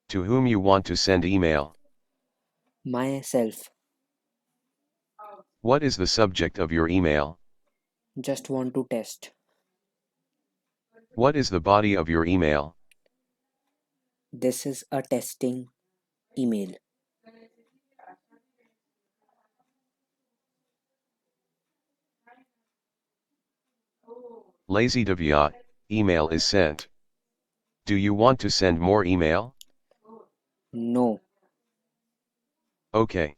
To whom you want to send email? Myself. What is the subject of your email? Just want to test. What is the body of your email? This is a testing email. Lazy Divya, email is sent. Do you want to send more email? No. Okay.